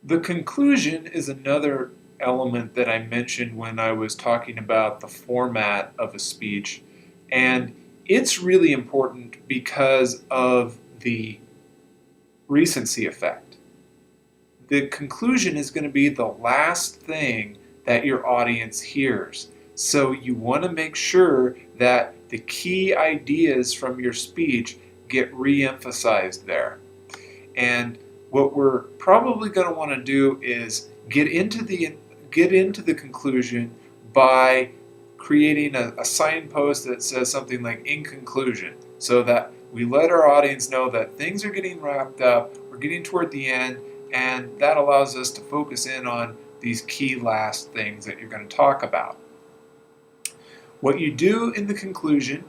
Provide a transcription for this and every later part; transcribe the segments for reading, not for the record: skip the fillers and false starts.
The conclusion is another element that I mentioned when I was talking about the format of a speech, and it's really important because of the recency effect. The conclusion is going to be the last thing that your audience hears. So you want to make sure that the key ideas from your speech get re-emphasized there. And what we're probably going to want to do is get into the conclusion by creating a signpost that says something like "in conclusion," so that we let our audience know that things are getting wrapped up, we're getting toward the end, and that allows us to focus in on these key last things that you're going to talk about. What you do in the conclusion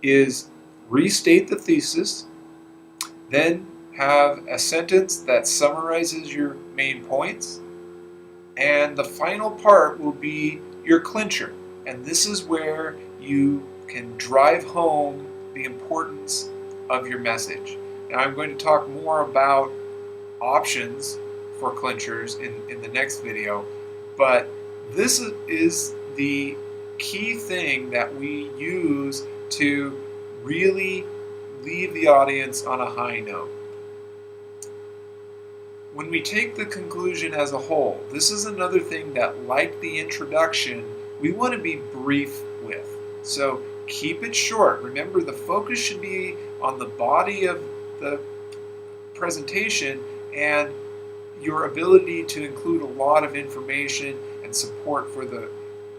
is restate the thesis, then have a sentence that summarizes your main points, and the final part will be your clincher. And this is where you can drive home the importance of your message. Now I'm going to talk more about options for clinchers in the next video, but this is the key thing that we use to really leave the audience on a high note. When we take the conclusion as a whole, this is another thing that, like the introduction, we want to be brief with. So keep it short. Remember, the focus should be on the body of the presentation and your ability to include a lot of information and support for the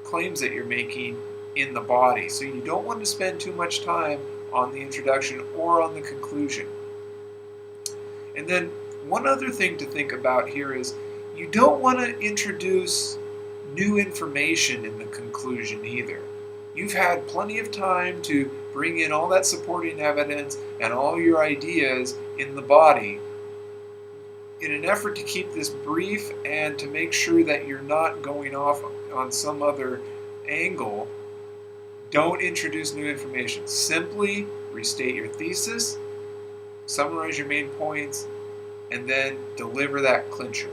claims that you're making in the body. So you don't want to spend too much time on the introduction or on the conclusion. And then one other thing to think about here is you don't want to introduce new information in the conclusion either. You've had plenty of time to bring in all that supporting evidence and all your ideas in the body. In an effort to keep this brief and to make sure that you're not going off on some other angle, don't introduce new information. Simply restate your thesis, summarize your main points, and then deliver that clincher.